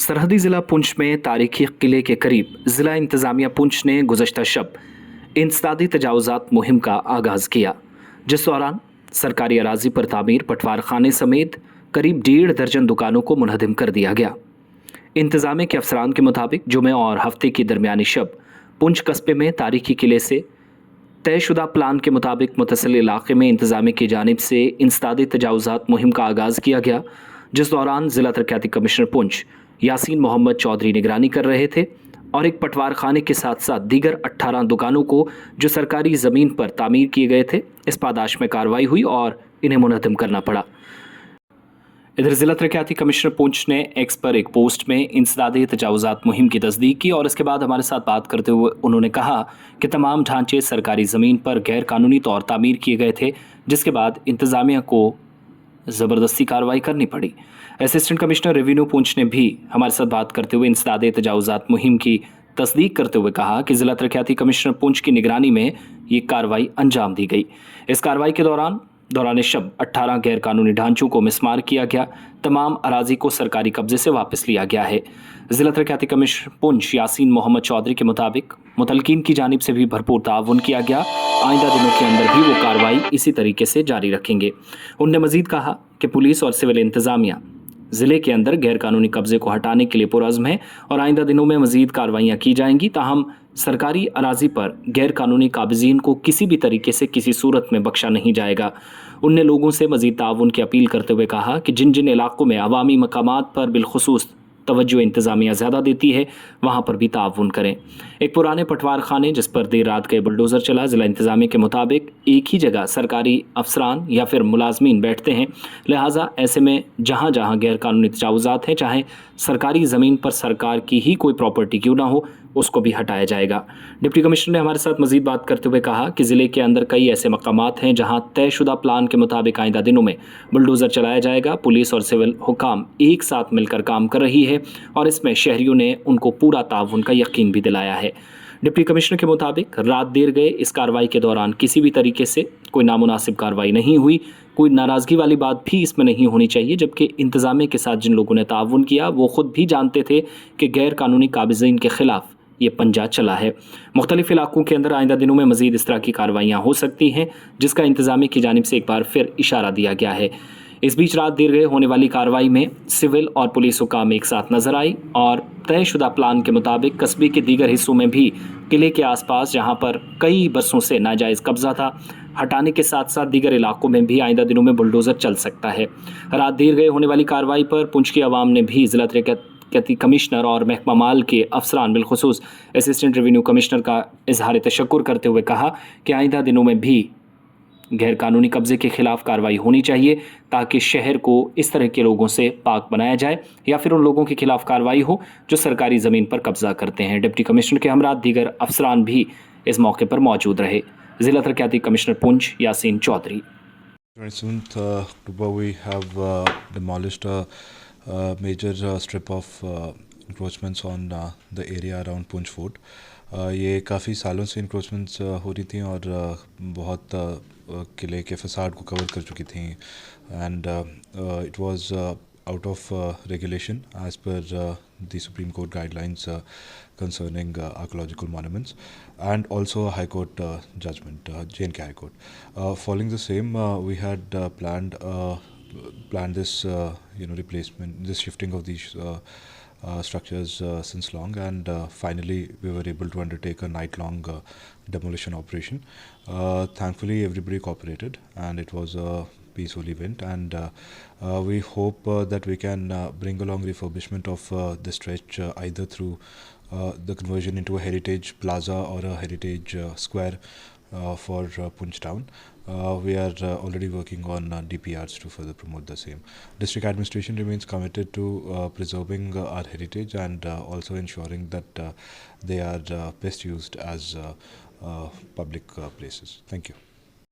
सरहदी ज़िला पुंछ में तारीखी किले के करीब ज़िला इंतज़ामिया पुंछ ने गुज़श्ता शब इंसदादी तजावुज़ात मुहिम का आगाज़ किया, जिस दौरान सरकारी अराजी पर तामीर पटवार खाने समेत करीब 1.5 दर्जन दुकानों को मुनहदिम कर दिया गया। इंतज़ामिया के अफसरान के मुताबिक जुमे और हफ्ते की दरमियानी शब पुंछ कस्बे में तारीखी किले से तयशुदा प्लान के मुताबिक मुतसिल इलाके में इंतज़ामिया की जानिब से इंसदादी तजावुज़ात मुहिम का आगाज़ किया गया, जिस दौरान ज़िला तरक्याती कमिश्नर पुंछ यासीन मोहम्मद चौधरी निगरानी कर रहे थे और एक पटवार खाने के साथ साथ दीगर 18 दुकानों को जो सरकारी ज़मीन पर तामीर किए गए थे, इस पादाश में कार्रवाई हुई और इन्हें मुनहदिम करना पड़ा। इधर ज़िला तरक्याती कमिश्नर पुंछ ने एक्स पर एक पोस्ट में इंसदादी तजावुज़ात मुहिम की तस्दीक की और इसके बाद हमारे साथ बात करते हुए उन्होंने कहा कि तमाम ढांचे सरकारी ज़मीन पर गैर कानूनी तौर तामीर किए गए थे, जिसके बाद इंतज़ामिया को ज़बरदस्ती कार्रवाई करनी पड़ी। असिस्टेंट कमिश्नर रेवेन्यू पुंछ ने भी हमारे साथ बात करते हुए इंसदादी तजावुज़ात मुहिम की तस्दीक करते हुए कहा कि ज़िला तरक्याती कमिश्नर पुंछ की निगरानी में ये कार्रवाई अंजाम दी गई। इस कार्रवाई के दौरान शब 18 गैर कानूनी ढांचों को मिसमार किया गया। तमाम अराजी को सरकारी कब्जे से वापस लिया गया है। ज़िला तरक्याती कमिश्नर पुंछ यासीन मोहम्मद चौधरी के मुताबिक मुतलकीन की जानिब से भी भरपूर ताउन किया गया। आइंदा दिनों के अंदर भी वो कार्रवाई इसी तरीके से जारी रखेंगे। उन्होंने मजीद कहा कि पुलिस और सिविल इंतज़ामिया ज़िले के अंदर गैर कानूनी कब्जे को हटाने के लिए पुरज़्म है और आइंदा दिनों में मजीद कार्रवाइयाँ की जाएंगी, ताहम सरकारी अराजी पर गैर कानूनी काबिज़ीन को किसी भी तरीके से किसी सूरत में बख्शा नहीं जाएगा। उनने लोगों से मजीद ताउन की अपील करते हुए कहा कि जिन जिन इलाकों में अवामी मकामात पर बिलखुसूस तवज्जो इंतज़ामिया ज़्यादा देती है, वहाँ पर भी ताउन करें। एक पुराने पटवार खाने जिस पर देर रात गए बुलडोज़र चला, ज़िला इंतज़ामिया के मुताबिक एक ही जगह सरकारी अफसरान या फिर मुलाजमीन बैठते हैं, लिहाजा ऐसे में जहाँ जहाँ गैर कानूनी तजावुज़ात हैं, चाहे सरकारी ज़मीन पर सरकार की ही कोई प्रॉपर्टी क्यों ना हो, उसको भी हटाया जाएगा। डिप्टी कमिश्नर ने हमारे साथ मजीद बात करते हुए कहा कि ज़िले के अंदर कई ऐसे मकामात हैं जहां तयशुदा प्लान के मुताबिक आइंदा दिनों में बुलडोज़र चलाया जाएगा। पुलिस और सिविल हुकाम एक साथ मिलकर काम कर रही है और इसमें शहरियों ने उनको पूरा ताउन का यकीन भी दिलाया है। डिप्टी कमिश्नर के मुताबिक रात देर गए इस कार्रवाई के दौरान किसी भी तरीके से कोई नामुनासिब कार्रवाई नहीं हुई, कोई नाराज़गी वाली बात भी इसमें नहीं होनी चाहिए, जबकि इंतज़ामिया के साथ जिन लोगों ने ताउन किया वो ख़ुद भी जानते थे कि गैर कानूनी काबिज़ीन के ख़िलाफ़ ये पंजा चला है। मुख्तलिफ इलाकों के अंदर आइंदा दिनों में मज़ीद इस तरह की कार्रवाइयाँ हो सकती हैं, जिसका इंतज़ामिया की जानिब से एक बार फिर इशारा दिया गया है। इस बीच रात देर गए होने वाली कार्रवाई में सिविल और पुलिस हुकाम एक साथ नजर आई और तयशुदा प्लान के मुताबिक कस्बे के दीगर हिस्सों में भी किले के आसपास जहां पर कई बरसों से नाजायज़ कब्जा था, हटाने के साथ साथ दीगर इलाकों में भी आइंदा दिनों में बुलडोज़र चल सकता है। रात देर गए होने वाली कार्रवाई पर पुंछ की आवाम ने भी ज़िला तरक्याती कमिश्नर और महकमा माल के अफसरान बिलखुसूस असिस्टेंट रेवेन्यू कमिश्नर का इजहार तशक्कुर करते हुए कहा कि आइंदा दिनों में भी गैर कानूनी कब्जे के खिलाफ कार्रवाई होनी चाहिए, ताकि शहर को इस तरह के लोगों से पाक बनाया जाए या फिर उन लोगों के खिलाफ कार्रवाई हो जो सरकारी ज़मीन पर कब्जा करते हैं। डिप्टी कमिश्नर के हमरा दीगर अफसरान भी इस मौके पर मौजूद रहे। ज़िला तरक्याती commissioner Poonch Yasin Chaudhary. 27th October we have demolished a major strip of encroachments on the area around Poonch Fort. ये काफ़ी सालों से encroachments हो रही थी और बहुत किले के फसाड को कवर कर चुकी थी and it was out of regulation as per the Supreme Court guidelines concerning archaeological monuments and a High Court judgment, J&K High Court. Following the same, we had planned this replacement, this shifting of these structures since long, and finally we were able to undertake a night-long demolition operation. Thankfully everybody cooperated and it was a peaceful event, and we hope that we can bring along refurbishment of this stretch either through the conversion into a heritage plaza or a heritage square for Poonch town. We are already working on DPRs to further promote the same. District administration remains committed to preserving our heritage and also ensuring that they are best used as public places. Thank you.